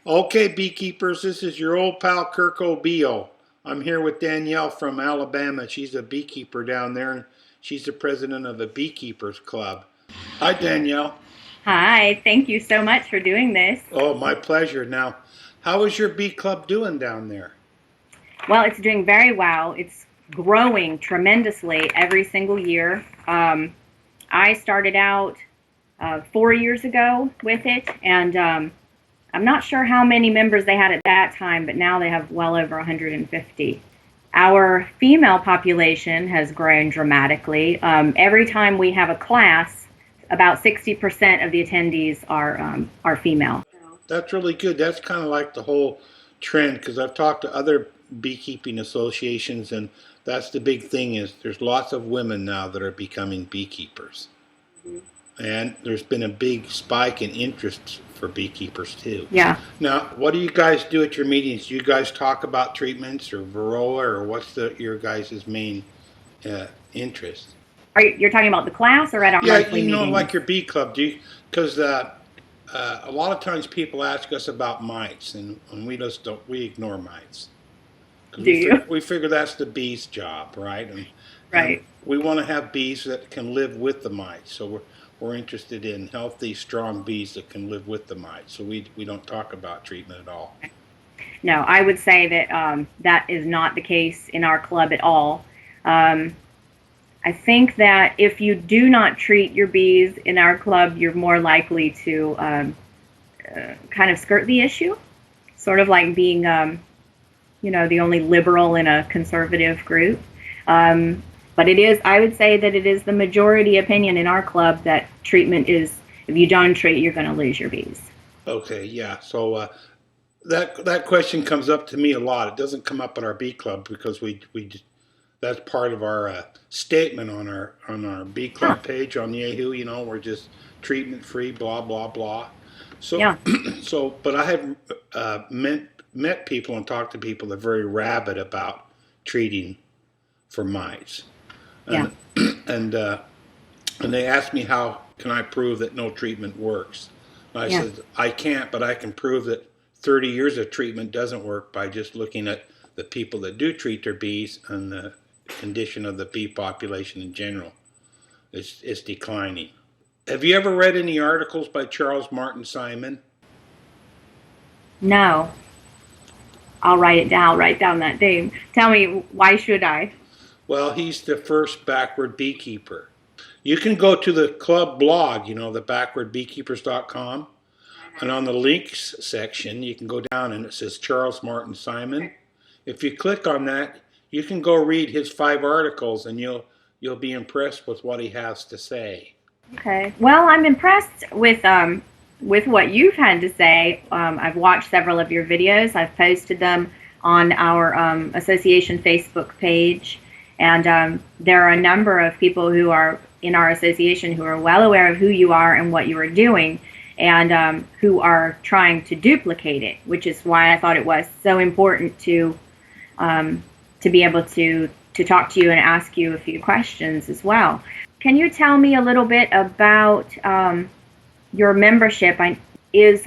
Okay, beekeepers, this is your old pal Kirkobeeo. I'm here with Danielle from Alabama. She's a beekeeper down there, and she's the president of the Beekeepers Club. Hi, Danielle. Hi, thank you so much for doing this. Oh, my pleasure. Now, how is your bee club doing down there? Well, it's doing very well. It's growing tremendously every single year. I started out 4 years ago with it, and I'm not sure how many members they had at that time, but now they have well over 150. Our female population has grown dramatically. Every time we have a class, about 60% of the attendees are female. That's really good. That's kind of like the whole trend because I've talked to other beekeeping associations, and that's the big thing is there's lots of women now that are becoming beekeepers. And there's been a big spike in interest for beekeepers too. Yeah. Now, what do you guys do at your meetings? Do you guys talk about treatments or varroa, or what's your guys' main interest? You're talking about the class or at our Yeah, monthly meetings? like your bee club, do you? Because a lot of times people ask us about mites, and we just don't. We ignore mites because Do you? we figure that's the bee's job, right? And Right. we want to have bees that can live with the mites. So we're interested in healthy, strong bees that can live with the mites. So we don't talk about treatment at all. No, I would say that that is not the case in our club at all. Um, I think that if you do not treat your bees in our club, you're more likely to kind of skirt the issue, sort of like being, the only liberal in a conservative group. But it is, I would say that it is the majority opinion in our club that treatment is, if you don't treat, you're going to lose your bees. Okay, yeah. So that question comes up to me a lot. It doesn't come up at our bee club because that's part of our statement on our bee Huh. club page on Yahoo. We're just treatment free, blah blah blah. So Yeah. but I have met people and talked to people that are very rabid about treating for mites, Yeah. and and uh, and they asked me how can I prove that no treatment works. And I Yeah. said I can't, but I can prove that 30 years of treatment doesn't work by just looking at the people that do treat their bees and the condition of the bee population in general. It's declining. Have you ever read any articles by Charles Martin Simon? No. I'll write it down. Write down that name. Tell me, why should I? Well, he's the first backward beekeeper. You can go to the club blog, the backwardbeekeepers.com, and on the links section, you can go down and it says Charles Martin Simon. If you click on that, you can go read his 5 articles, and you'll be impressed with what he has to say. Okay. Well, I'm impressed with what you've had to say. I've watched several of your videos. I've posted them on our association Facebook page, and there are a number of people who are in our association who are well aware of who you are and what you are doing, and who are trying to duplicate it, which is why I thought it was so important to be able to talk to you and ask you a few questions as well. Can you tell me a little bit about your membership? Is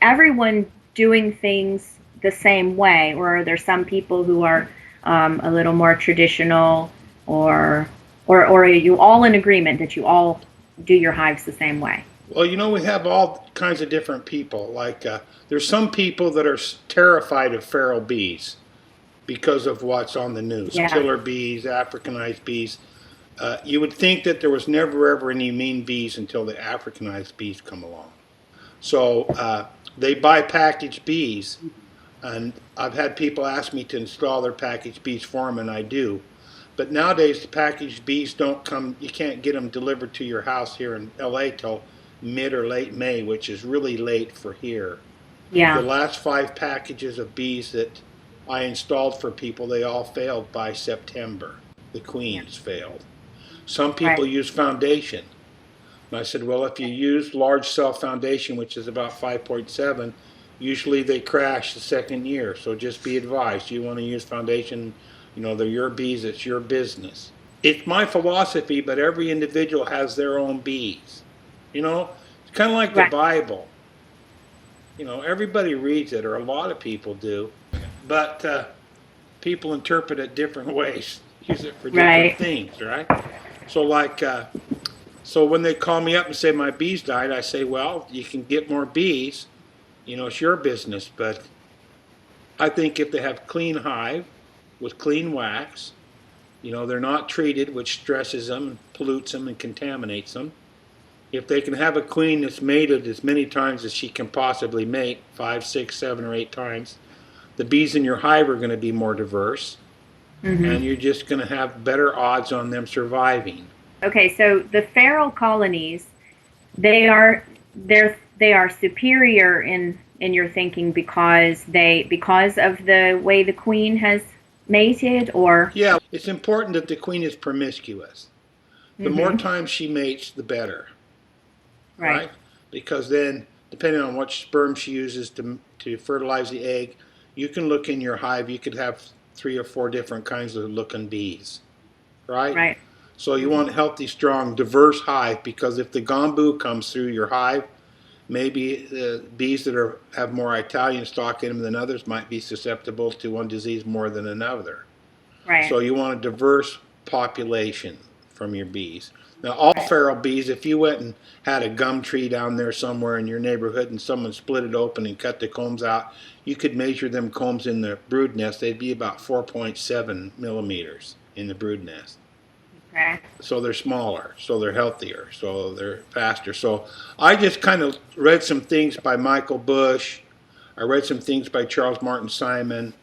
everyone doing things the same way, or are there some people who are a little more traditional, or are you all in agreement that you all do your hives the same way? Well, we have all kinds of different people. Like, there's some people that are terrified of feral bees because of what's on the news, Yeah. killer bees, Africanized bees. You would think that there was never ever any mean bees until the Africanized bees come along. So they buy packaged bees, and I've had people ask me to install their packaged bees for them, and I do. But nowadays, the packaged bees don't come. You can't get them delivered to your house here in LA till mid or late May, which is really late for here. The Yeah. last 5 packages of bees that I installed for people, they all failed by September. The Yeah. queens failed. Some Right. people use foundation. And I said, well, if you use large cell foundation, which is about 5.7, usually they crash the second year. So just be advised, you want to use foundation, they're your bees, it's your business. It's my philosophy, but every individual has their own bees. It's kind of like the Right. Bible. everybody reads it, or a lot of people do, but people interpret it different ways, use it for different Right. things, right? So so when they call me up and say my bees died, I say, well, you can get more bees, it's your business, but I think if they have clean hive with clean wax, they're not treated, which stresses them and pollutes them and contaminates them. If they can have a queen that's mated as many times as she can possibly mate, 5, 6, 7, or 8 times, the bees in your hive are going to be more diverse, and you're just going to have better odds on them surviving. Okay, so the feral colonies, they are superior in your thinking because of the way the queen has mated, or Yeah, it's important that the queen is promiscuous. The more times she mates, the better. Right? Because then, depending on what sperm she uses to fertilize the egg, you can look in your hive, you could have 3 or 4 different kinds of looking bees. Right? So you want a healthy, strong, diverse hive, because if the gombu comes through your hive, maybe the bees that have more Italian stock in them than others might be susceptible to one disease more than another. right. So you want a diverse population from your bees. Now, all feral bees, if you went and had a gum tree down there somewhere in your neighborhood and someone split it open and cut the combs out, you could measure them combs in the brood nest. They'd be about 4.7 millimeters in the brood nest. Okay. So they're smaller, so they're healthier, so they're faster. So I just kind of read some things by Michael Bush. I read some things by Charles Martin Simon.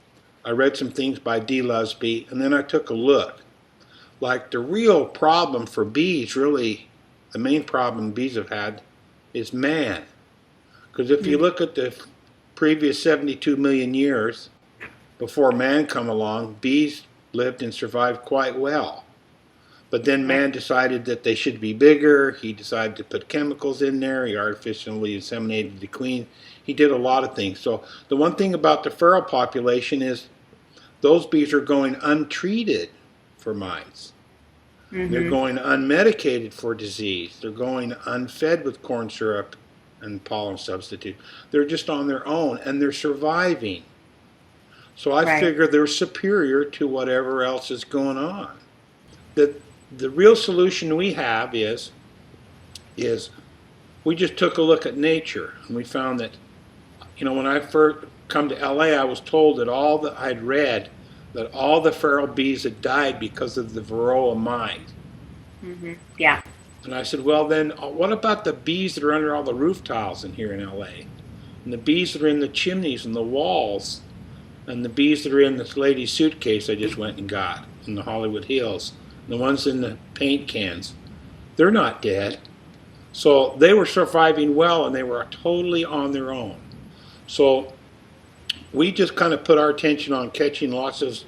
I read some things by D. Lusby, and then I took a look. Like, the real problem for bees, really, the main problem bees have had is man. Because if you look at the previous 72 million years before man come along, bees lived and survived quite well. But then man decided that they should be bigger. He decided to put chemicals in there. He artificially inseminated the queen. He did a lot of things. So the one thing about the feral population is those bees are going untreated for mites. They're going unmedicated for disease. They're going unfed with corn syrup and pollen substitute. They're just on their own, and they're surviving. So I figure they're superior to whatever else is going on. The real solution we have is we just took a look at nature, and we found that, when I first come to LA, I was told that I'd read that all the feral bees had died because of the varroa mite. Yeah. And I said, well then, what about the bees that are under all the roof tiles in here in LA? And the bees that are in the chimneys and the walls, and the bees that are in this lady's suitcase I just went and got in the Hollywood Hills, the ones in the paint cans, they're not dead. So they were surviving well, and they were totally on their own. So we just kind of put our attention on catching lots of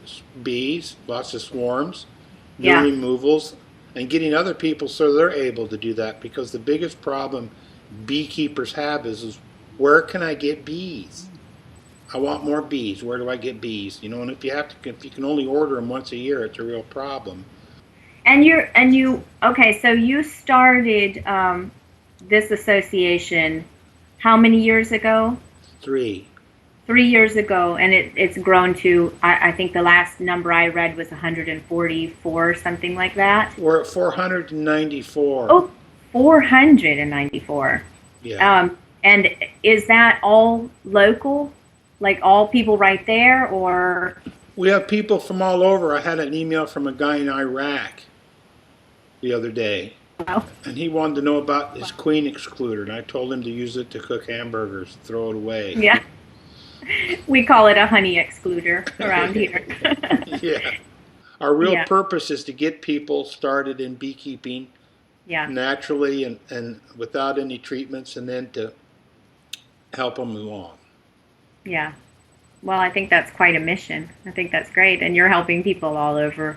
bees, lots of swarms, doing removals, and getting other people so they're able to do that. Because the biggest problem beekeepers have is where can I get bees? I want more bees. Where do I get bees? And if you can only order them once a year, it's a real problem. And you okay, so you started this association how many years ago? 3. 3 years ago, and it's grown to, I think the last number I read was 144, something like that. We're at 494. Oh, 494. Yeah. And is that all local? Like all people right there, or? We have people from all over. I had an email from a guy in Iraq the other day. Wow. And he wanted to know about his queen excluder, and I told him to use it to cook hamburgers, throw it away. Yeah. We call it a honey excluder around here. Yeah. Our real purpose is to get people started in beekeeping naturally and without any treatments, and then to help them along. Yeah. Well, I think that's quite a mission. I think that's great. And you're helping people all over,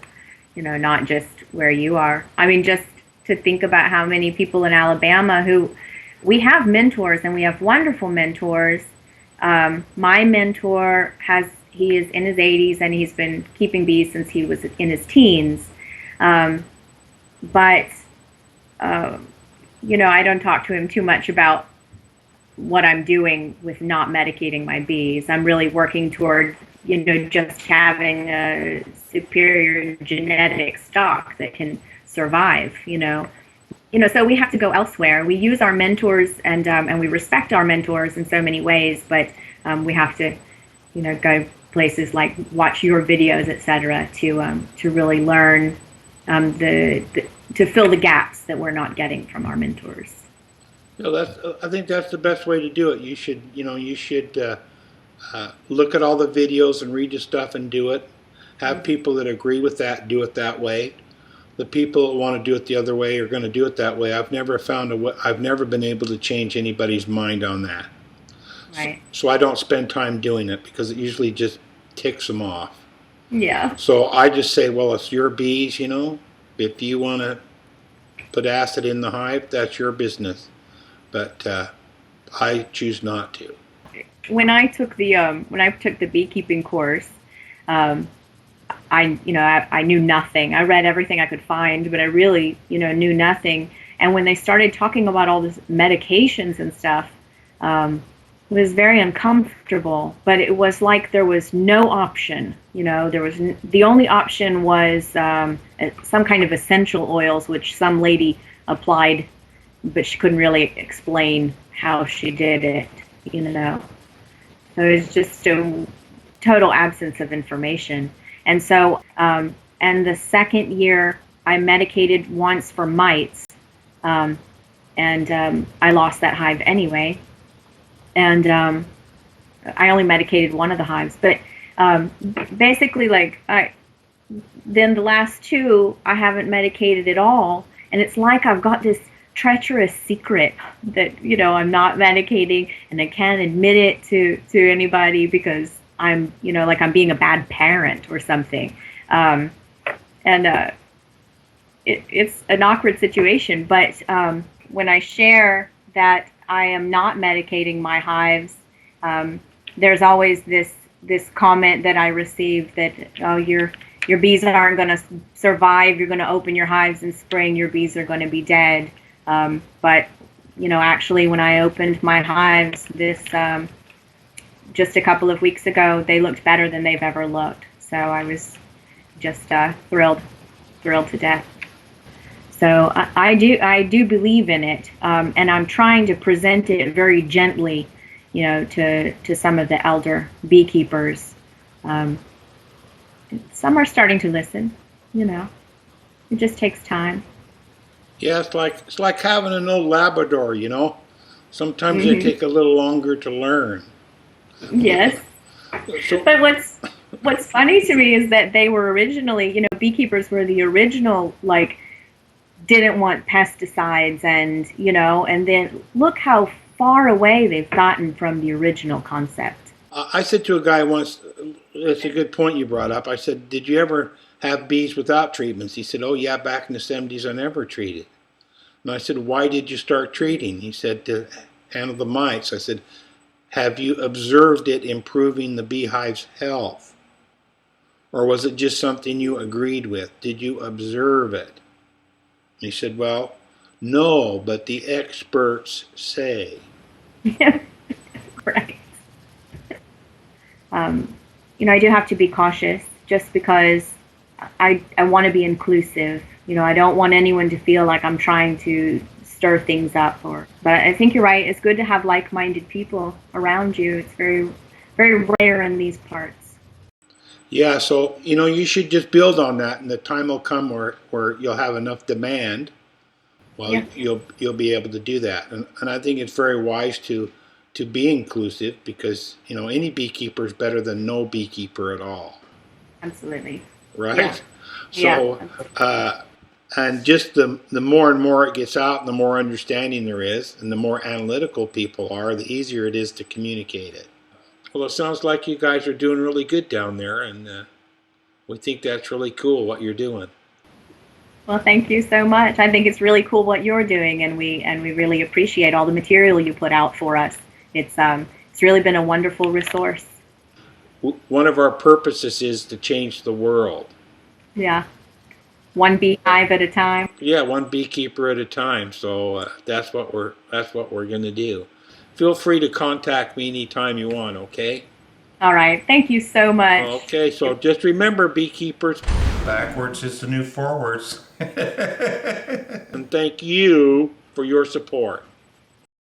not just where you are. I mean, just to think about how many people in Alabama who we have mentors, and we have wonderful mentors. My mentor he is in his 80s, and he's been keeping bees since he was in his teens. But I don't talk to him too much about what I'm doing with not medicating my bees. I'm really working toward, just having a superior genetic stock that can survive. So we have to go elsewhere. We use our mentors, and we respect our mentors in so many ways, but we have to, go places like watch your videos, etc., to really learn to fill the gaps that we're not getting from our mentors. I think that's the best way to do it. You should, look at all the videos and read the stuff and do it. Have people that agree with that do it that way. The people that want to do it the other way are going to do it that way. I've never been able to change anybody's mind on that. Right. So I don't spend time doing it because it usually just ticks them off. Yeah. So I just say, well, it's your bees, If you want to put acid in the hive, that's your business. But I choose not to. When I took the beekeeping course, I knew nothing. I read everything I could find, but I really knew nothing. And when they started talking about all this medications and stuff, it was very uncomfortable. But it was like there was no option. The only option was some kind of essential oils, which some lady applied, but she couldn't really explain how she did it. So it was just a total absence of information. And so, and the second year, I medicated once for mites, and I lost that hive anyway. And I only medicated one of the hives, but basically, then the last two, I haven't medicated at all, and it's like I've got this treacherous secret that I'm not medicating, and I can't admit it to anybody because I'm I'm being a bad parent or something, it's an awkward situation. But when I share that I am not medicating my hives, there's always this comment that I receive that, oh, your bees aren't going to survive. You're going to open your hives in spring. Your bees are going to be dead. But actually, when I opened my hives just a couple of weeks ago, they looked better than they've ever looked. So I was just thrilled to death. So I do believe in it, and I'm trying to present it very gently, to some of the elder beekeepers. Some are starting to listen. It just takes time. Yeah, it's like having an old Labrador, Sometimes they take a little longer to learn. Yes. So, But what's funny to me is that they were originally, beekeepers were the original, didn't want pesticides, and and then look how far away they've gotten from the original concept. I said to a guy once, it's a good point you brought up. I said, did you ever have bees without treatments? He said, oh yeah, back in the 70s I never treated. And I said, why did you start treating? He said, to handle the mites. I said, have you observed it improving the beehive's health? Or was it just something you agreed with? Did you observe it? And he said, well, no, but the experts say. Right. I do have to be cautious just because I want to be inclusive. I don't want anyone to feel like I'm trying to stir things up. But I think you're right. It's good to have like-minded people around you. It's very, very rare in these parts. Yeah, so you should just build on that, and the time will come where you'll have enough demand. Well, yeah. You'll be able to do that, and I think it's very wise to be inclusive, because any beekeeper is better than no beekeeper at all. Absolutely. Right. Yeah. So, and just the more and more it gets out, and the more understanding there is, and the more analytical people are, the easier it is to communicate it. Well, it sounds like you guys are doing really good down there, and we think that's really cool what you're doing. Well, thank you so much. I think it's really cool what you're doing, and we really appreciate all the material you put out for us. It's really been a wonderful resource. One of our purposes is to change the world. Yeah. One beehive at a time. Yeah, one beekeeper at a time. So that's what we're going to do. feel free to contact me anytime you want, okay? All right. Thank you so much. Okay, so just remember, beekeepers, backwards is the new forwards. And thank you for your support.